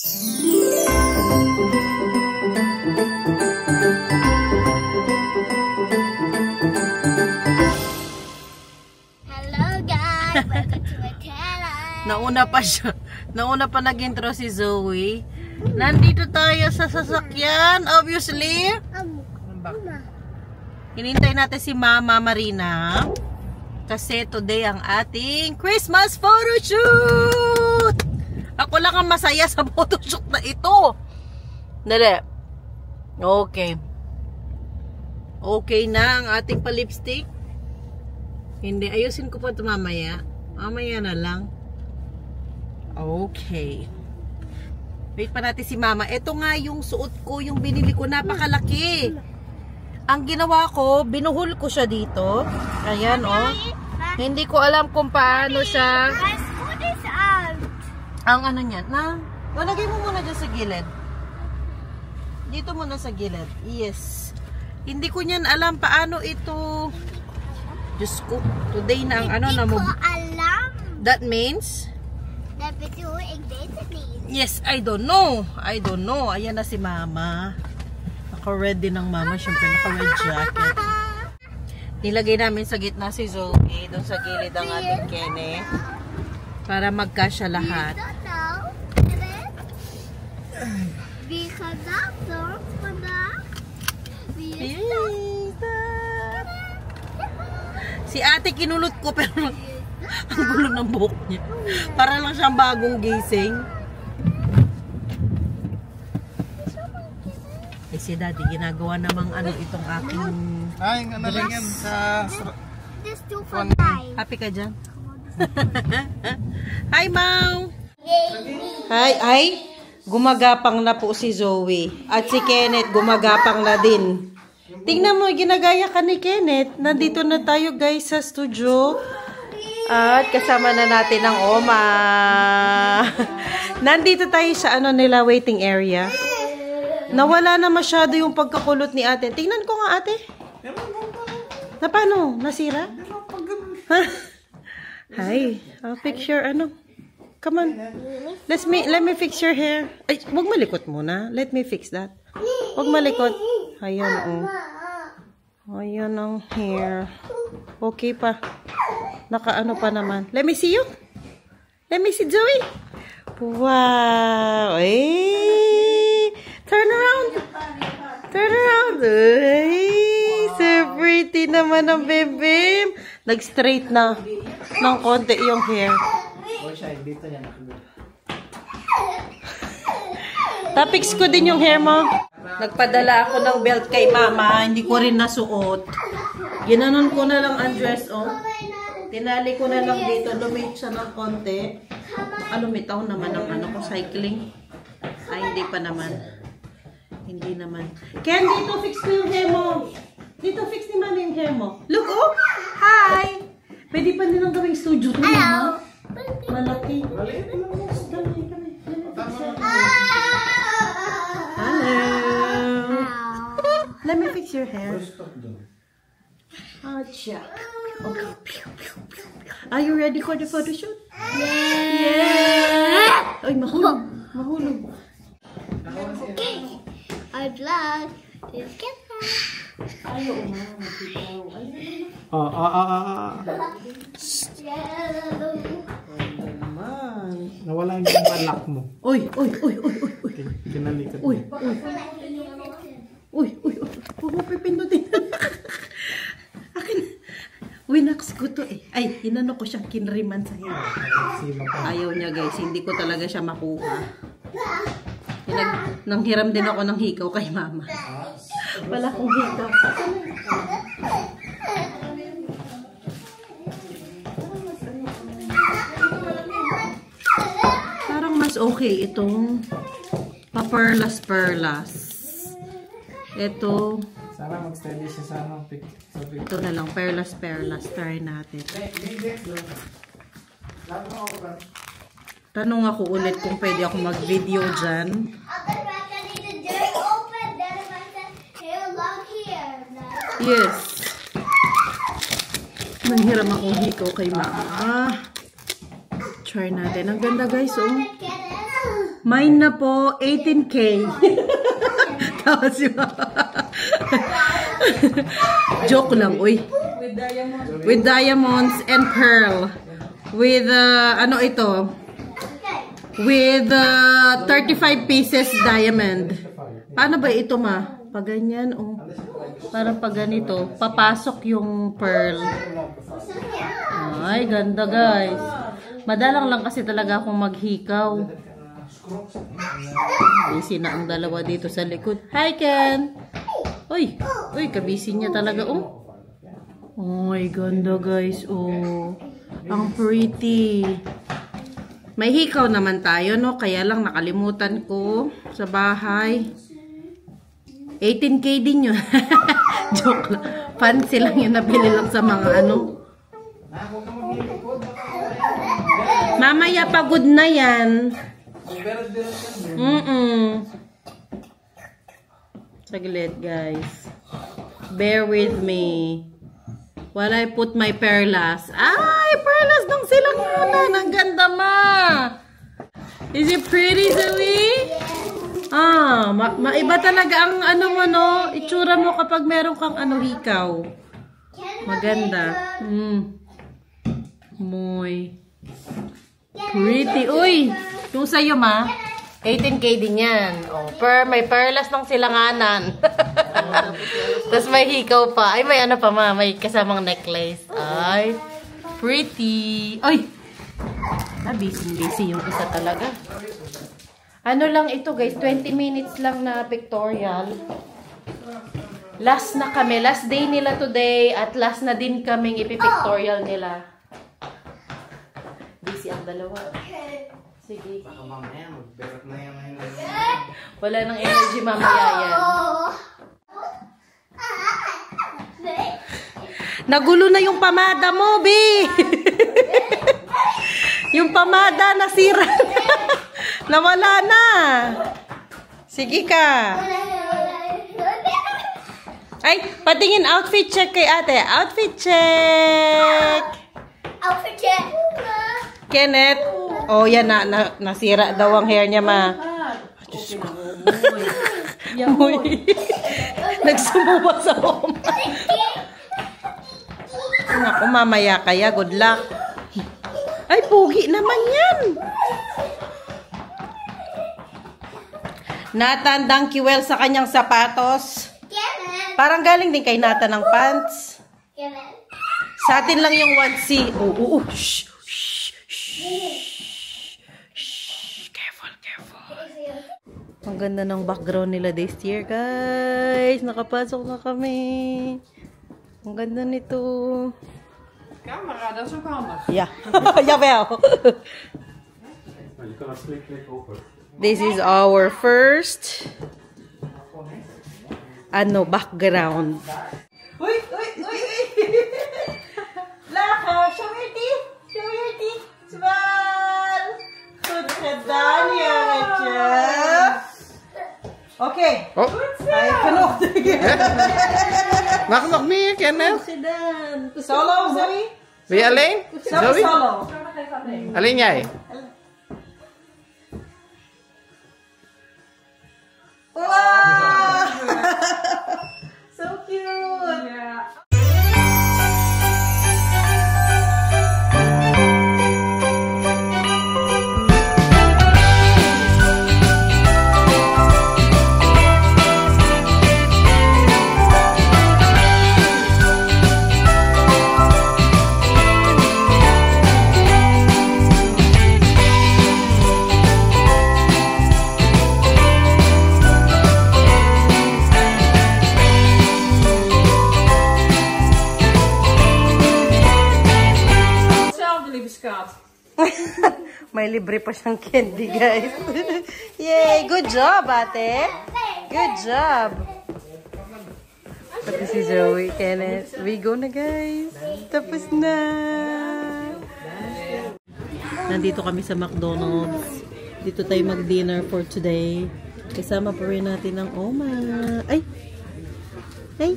Nauna pa siya. Nauna pa nag-intro si Zoe. Nandito tayo sa sasakyan, obviously. Hinintay natin si Mama Marina. Kasi today ang ating Christmas photoshoot! Ako lang ang masaya sa photoshoot na ito. Dali. Okay. Okay na ang ating palipstick. Hindi, ayusin ko pa ito mamaya. Mamaya na lang. Okay. Wait pa natin si Mama. Ito nga yung suot ko, yung binili ko, napakalaki. Ang ginawa ko, binuhol ko siya dito. Ayan, oh. Hindi ko alam kung paano siya. Ang ano niya, nalagay mo muna dyan sa gilid. Dito muna sa gilid. Yes. Hindi ko niyan alam paano ito. Diyos ko, today na ang ano na mo. That means? Yes, I don't know. I don't know. Ayan na si Mama. Naka-ready ng Mama. Siyempre, naka-red jacket. Nilagay namin sa gitna si Zoe. Doon sa gilid ang ating Kenneth. Para magkasya lahat. Si ate kinulot ko pero ang gulo ng buhok niya. Para lang siyang bagong gising. Eh si Daddy, ginagawa namang ano itong aking... Ay, ano lang yan sa... Happy ka dyan? Hi, Mom! Hi, ay! Gumagapang na po si Zoe. At si Kenneth gumagapang na din. Tingnan mo, ginagaya ka ni Kenneth. Nandito na tayo guys sa studio. At kasama na natin ang Oma. Nandito tayo sa ano nila waiting area. Nawala na masyado yung pagkakulot ni ate. Tingnan ko nga ate. Na paano? Nasira? Hi. I'll picture ano. Come on. Let me fix your hair. Ay, wag malikot muna. Let me fix that. Wag malikot. Ayan oh. Ayan ang hair. Okay pa. Nakaano pa naman. Let me see you. Let me see Zoe. Wow. Hey. Turn around. Turn around. Hey. So pretty naman ang bebem. Nag-straight na ng konti yung hair. Tapix ko din yung hair mo. Nagpadala ako ng belt kay Mama. Hindi ko rin nasuot. Ginanon ko na lang ang dress, oh. Tinali ko na lang dito. Lumit siya ng konti. Lumitaw naman ang ano ko, cycling. Ay, hindi pa naman. Hindi naman. Ken, dito fix ko yung hair mo. Dito fix ni Mama yung hair mo. Look, oh! Hi! Pwede pa nilang gawing studio to, Mama. Malaki. Hello. Let me fix your hair. Oh, check. Okay. Are you ready for the photo shoot? Yeah. Ay, mahulog. Mahulog. Okay. Our vlog is getting. Ayaw, Mama. Nawala yung balak mo. Uy. Kinalikat mo. Uy. Huwag mo pipindutin. Akin. Winax ko to eh. Ay, hinano ko siyang kinriman sa hair. Ayaw niya guys. Hindi ko talaga siya makuha. Nanghiram din ako ng hikaw kay Mama. Wala akong hikaw. Parang mas okay itong paperlas-perlas. Ito. Sana mag-steady siya sa ano. Ito na lang. Perlas-perlas. Try natin. Tanong ako ulit kung pwede ako mag-video dyan. Yes. Nanghiram akong hikaw kay Mama. Try natin. Ang ganda guys, oh. Mine na po, 18K. Tawa si Mama. Joke lang, uy. With diamonds and pearl. With, ano ito? With 35 pieces diamond. Paano ba ito, ma? Pag ganyan, oh. Parang pag ganito, papasok yung pearl. Ay, ganda, guys. Madalang lang kasi talaga akong maghikaw. Busy na ang dalawa dito sa likod. Hi, Ken! Uy, kabisi niya talaga, oh. Ay, ganda, guys, oh. Ang pretty. May hikaw naman tayo, no? Kaya lang nakalimutan ko sa bahay. 18K din yun. Joke lang. Fancy lang yun. Nabili lang sa mga ano. Mamaya pagod na yan. Saglit, guys. Bear with me. While I put my perlas. Ay, perlas ng silanganan. Ang ganda, ma. Is it pretty, Zoe? Maiba talaga ang ano mo, no? Itsura mo kapag meron kang ano, hikaw. Maganda. Muy. Pretty. Uy, yung sa'yo, ma. 18K din yan. Oh, may perlas ng silanganan. Tapos may hikaw pa. Ay, may ano pa, ma. May kasamang necklace. Ay, pretty. Ay! Busy yung isa talaga. Ano lang ito, guys. 20 minutes lang na pictorial. Last na kami. Last day nila today. At last na din kaming ipipictorial nila. Busy ang dalawa. Sige. Baka mamaya, magberot na yan. Wala nang energy mamaya yan. Nagulo na yung pamada mo, Bi! Yung pamada nasira na. Nawala na. Sige ka. Ay, patingin outfit check kay ate. Outfit check. Outfit check. Kenneth. Oh, yan na. Nasira daw ang hair niya, ma. Diyos ko. Nagsumuba sa homa. Naku, mamaya kaya. Good luck. Ay, pugi naman yan. Nathan Dankiwell sa kanyang sapatos. Parang galing din kay Nathan ng pants. Sa atin lang yung 1C. Oh. Shh. Careful. Ang ganda ng background nila this year, guys. Nakapasok na kami. Ang ganda nito. Camera, dat is ook handig. Ja, jawel. This is our first background. Uy. Lako, show your teeth. Smile. Good Dania, okay. Oh. I cannot. Mag nog meer, Kenneth? Solo, Zoe? Ben je alleen? Zoe? Solo. Alleen jij? Wow! So cute! Ja. May libre pa siyang candy, guys. Yay! Good job, ate. Good job. Tapos si Zoe, Kenneth. We go na, guys. Tapos na. Nandito kami sa McDonald's. Dito tayo mag-dinner for today. Kasama pa rin natin ang Oma. Ay! Ay!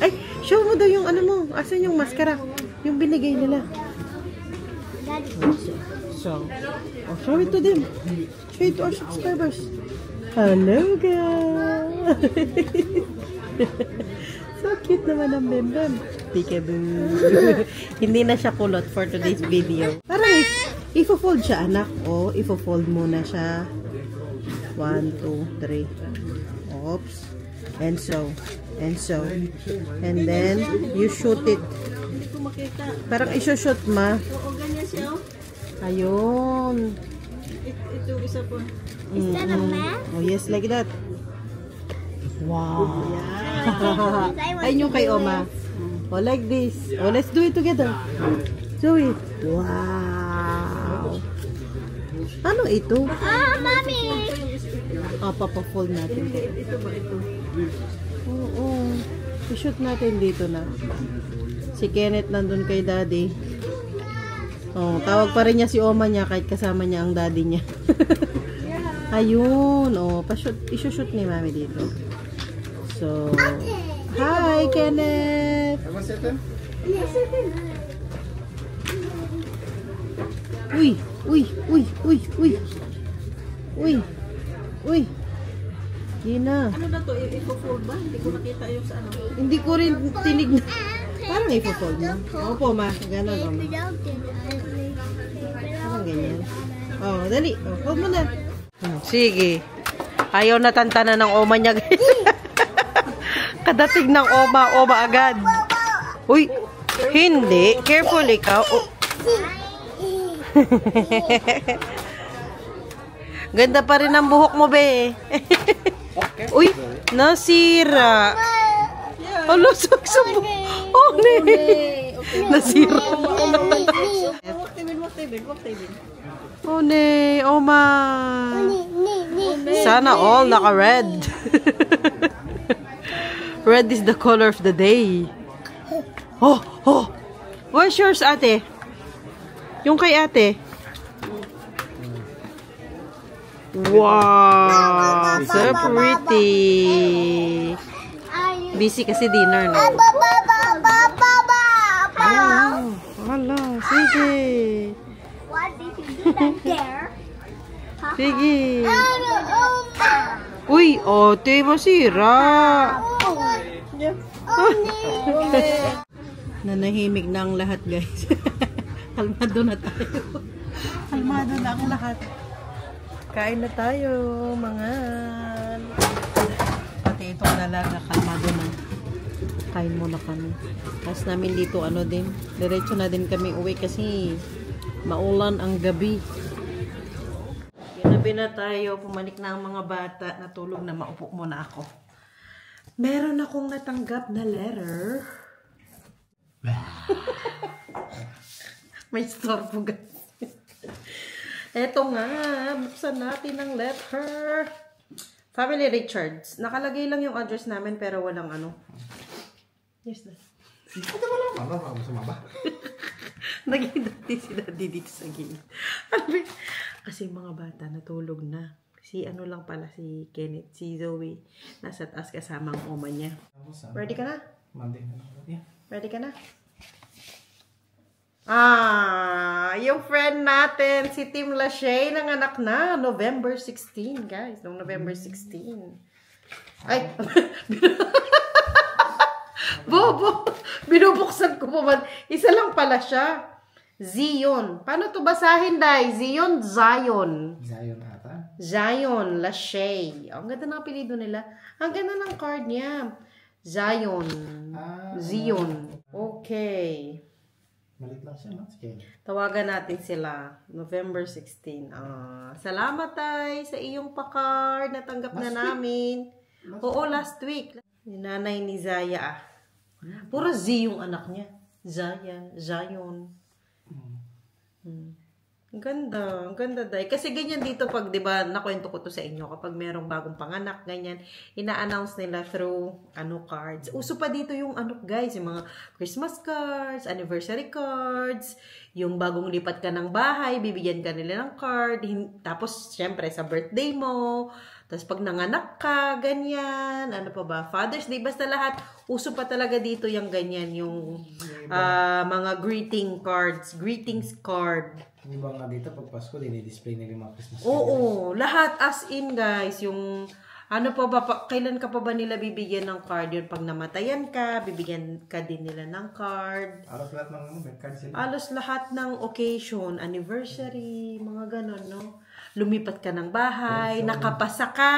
Ay! Show mo daw yung ano mo. Asan yung mascara? Yung binigay nila. So, show it to them. Show it to our subscribers. Hello, guys! So cute naman ang Bembem. Peekaboo. Hindi na siya kulot for today's video. Parang ifo-fold siya, anak. O, ifo-fold muna siya. 1, 2, 3. Oops. And so. And so. And then, you shoot it. Hindi ko makita. Parang isushoot, ma. Oo, ganyan siya. Ayun. Ito, isa po. Is that a man? Oh, yes, like that. Wow. Yeah. Ayun yung kay Oma. Oh, like this. Oh, let's do it together. Do it. Wow. Ano ito? Ah, mommy! Ah, papafold natin. Ito ba ito? Oo. I-shoot natin dito na. Si Kenneth nandun kay daddy. Oh, tawag pa rin niya si Oma niya kahit kasama niya ang daddy niya. Ayun. Oh, i-shoot ni mami dito. So, hi Kenneth! Uy! Uy! Uy! Uy! Uy! Uy! Uy! Gina. Ano na to? I-fold ba? Hindi ko nakita yung sa ano. Hindi ko rin tinignan. Parang i-fold mo. Opo ma. Ganon o ma. Parang ganyan. Oh, dali. Oh, hold mo na. Sige. Ayaw na tantanan ng Oma niya. Kadating ng Oma agad. Uy, hindi. Careful ikaw. Oh. Ganda pa rin ang buhok mo, be. Uy, nasira. Alo, saksabu. Oh, ne. Nasira. Oh, ne. Oma. Sana all naka-red. Red is the color of the day. Oh, oh. Where's yours, ate? Yung kay ate. Wow, so pretty. Busy kasi dinner, no? Wow, wala, sige. What did you do that there? Sige. Uy, ate, masira. Nanahimik na ang lahat, guys. Kalmado na tayo. Kalmado na ang lahat. Kain na tayo, mga. Pati itong dalaga, kalmado na. Kain muna kami. Tapos namin dito, ano din, diretso na din kami uwi kasi maulan ang gabi. Ginabi na tayo, pumalik na ang mga bata, natulog na, maupo muna ako. Meron akong natanggap na letter. May store po, guys. Eto nga, buksan natin ang letter. Family Richards. Nakalagay lang yung address namin pero walang ano. Yes, na. Naging-dati si daddy dito sa gilid. Kasi mga bata natulog na. Si ano lang pala, si Kenneth, si Zoe. Nasa taas kasama ang Oma niya. Ready ka na? Ready ka na? Yung friend natin, si Tim Lachey, nanganak na, November 16, guys. Noong November 16. Ay! Bobo! Binubuksan ko po man. Isa lang pala siya. Zion. Paano to basahin, Day? Zion, Zion. Zion ata? Zion Lachey. Ang ganda ng apelido nila. Ang ganda ng card niya. Zion. Zion. Okay. Malit lang siya, no? Sige. Tawagan natin sila. November 16. Salamat, Tay, sa iyong pa-card. Natanggap na namin. Oo, last week. Yung nanay ni Zaya. Puro Z yung anak niya. Zaya, Zion. Ang ganda. Ang ganda, Day. Kasi ganyan dito pag, di ba, nakwento ko to sa inyo, kapag merong bagong panganak, ganyan, ina-announce nila through, cards. Uso pa dito yung, guys, yung mga Christmas cards, anniversary cards, yung bagong lipat ka ng bahay, bibigyan ka nila ng card, tapos, syempre, sa birthday mo, tapos pag nanganak ka, ganyan, ano pa ba, Father's Day, basta lahat, uso pa talaga dito yung ganyan, yung mga greetings card, Di ba nga dito pag Pasko, dinidisplay nila yung mga Christmas tree? Oo, lahat as in guys, yung ano pa ba, kailan ka pa ba nila bibigyan ng card yun? Pag namatayan ka, bibigyan ka din nila ng card. Alos lahat ng card sila. Alos lahat ng occasion, anniversary, mga ganon, no? Lumipat ka ng bahay, Pension. nakapasa ka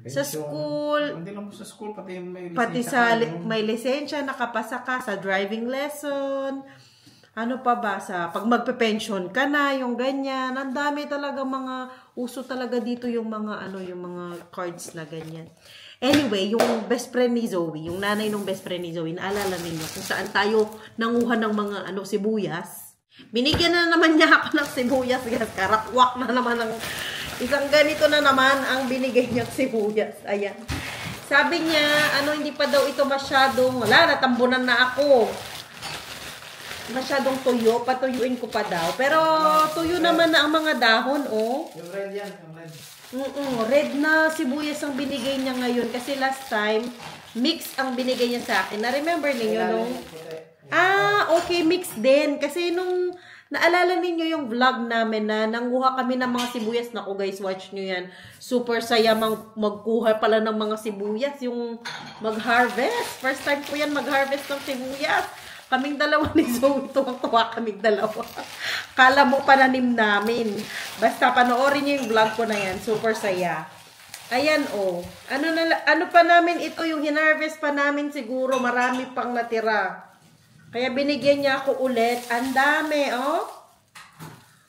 sa Pension. school, Hindi lang po sa school, pati may lisensya pati sa ka, no? may lisensya, nakapasa ka sa driving lesson. Ano pa ba sa pag magpe-pension ka na, yung ganyan. Ang dami talaga mga uso talaga dito yung mga ano, yung mga cards na ganyan. Anyway, yung best friend ni Zoe, yung nanay ng best friend ni Zoe, naalala ninyo kung saan tayo nanguha ng mga ano sibuyas. Binigyan na naman niya ako ng sibuyas, guys. Karakwak na naman ng isang ganito na naman ang binigay niya sibuyas. Ayan. Sabi niya, ano, hindi pa daw ito masyadong, wala, natambunan na ako. Masyadong tuyo, patuyuin ko pa daw. Pero tuyo naman na ang mga dahon, oh. Yung red yan, yung red. Red na sibuyas ang binigay niya ngayon. Kasi last time, mix ang binigay niya sa akin. Na-remember ninyo nung... okay, mix din. Kasi nung naalala ninyo yung vlog namin na nanguha kami ng mga sibuyas. Naku guys, watch nyo yan. Super saya magkuha pala ng mga sibuyas. Yung mag-harvest. First time ko yan mag-harvest ng sibuyas. Kaming dalawa ni Zoe, tuwang-tuwa kaming dalawa. Kala mo pananim namin. Basta panoorin niyo yung vlog ko na yan. Super saya. Ayan, oh. Ano pa namin ito, yung hinarvest pa namin siguro. Marami pang natira. Kaya binigyan niya ako ulit. Ang dami, oh.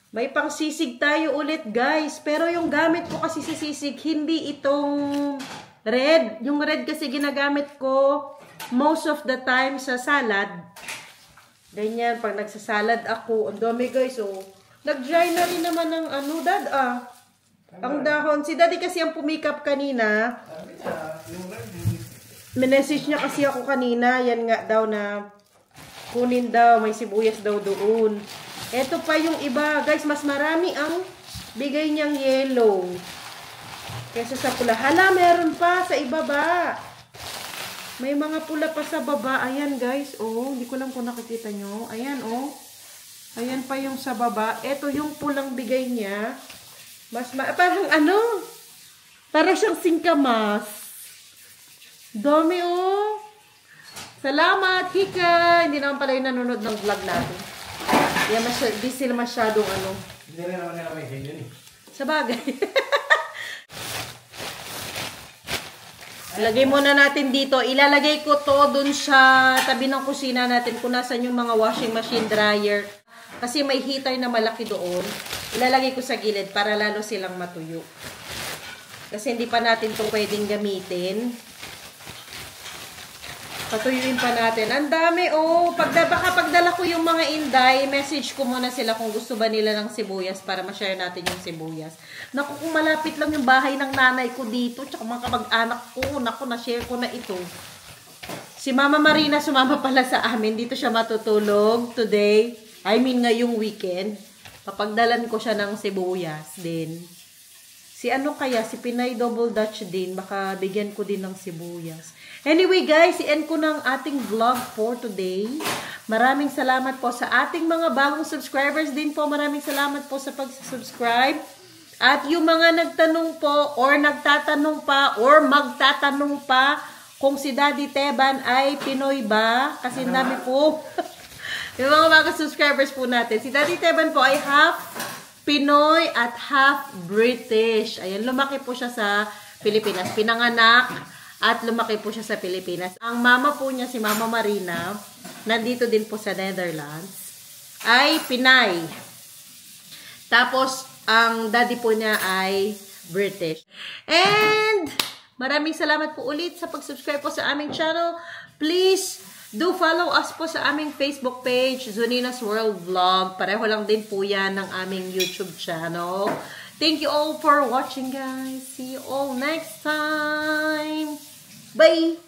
May pang sisig tayo ulit, guys. Pero yung gamit ko kasi sa sisig, hindi itong red. Yung red kasi ginagamit ko most of the time sa salad. Ganyan, pag nagsasalad ako, ang dami guys, oh. Nag-dry na rin naman ng ano, dad, ang dahon. Si daddy kasi ang pumikap kanina. Minessage niya kasi ako kanina, yan nga daw na kunin daw, may sibuyas daw doon. Eto pa yung iba, guys, mas marami ang bigay niyang yellow. Kesa sa pula. Hala, meron pa sa ibaba. May mga pula pa sa baba. Ayan, guys. Oh, hindi ko lang kung nakikita nyo. Ayan, oh. Ayan pa yung sa baba. Ito yung pulang bigay niya. Parang ano? Parang siyang singkamas. Dami, oh. Salamat, Hika. Hindi naman pala yung nanonood ng vlog natin. Di sila masyadong ano. Hindi rin naman nila may yun eh. Sa bagay. Lagay muna natin dito. Ilalagay ko to dun sa tabi ng kusina natin kung nasan yung mga washing machine dryer. Kasi may heater na malaki doon. Ilalagay ko sa gilid para lalo silang matuyo. Kasi hindi pa natin itong pwedeng gamitin. Patuyuin pa natin. Ang dami, oh. Baka pagdala ko yung mga inday, message ko muna sila kung gusto ba nila ng sibuyas para ma-share natin yung sibuyas. Naku, kung malapit lang yung bahay ng nanay ko dito, tsaka mga kamag-anak ko, naku, na-share ko na ito. Si Mama Marina sumama pala sa amin. Dito siya matutulog today. I mean, ngayong weekend. Papagdalan ko siya ng sibuyas din. Si ano kaya? Si Pinay Double Dutch din. Baka bigyan ko din ng sibuyas. Anyway guys, i-end ko ng ating vlog for today. Maraming salamat po sa ating mga bagong subscribers din po. Maraming salamat po sa pag-subscribe. At yung mga nagtanong po or nagtatanong pa or magtatanong pa kung si Daddy Teban ay Pinoy ba? Kasi dami po. Yung mga bagong subscribers po natin. Si Daddy Teban po ay half Pinoy at half British. Ayan, lumaki po siya sa Pilipinas. Pinanganak at lumaki po siya sa Pilipinas. Ang mama po niya, si Mama Marina, nandito din po sa Netherlands, ay Pinay. Tapos, ang daddy po niya ay British. And, maraming salamat po ulit sa pag-subscribe po sa aming channel. Please, do follow us po sa aming Facebook page, Zonina's World Vlog. Pareho lang din po yan ng aming YouTube channel. Thank you all for watching, guys. See you all next time. Bye!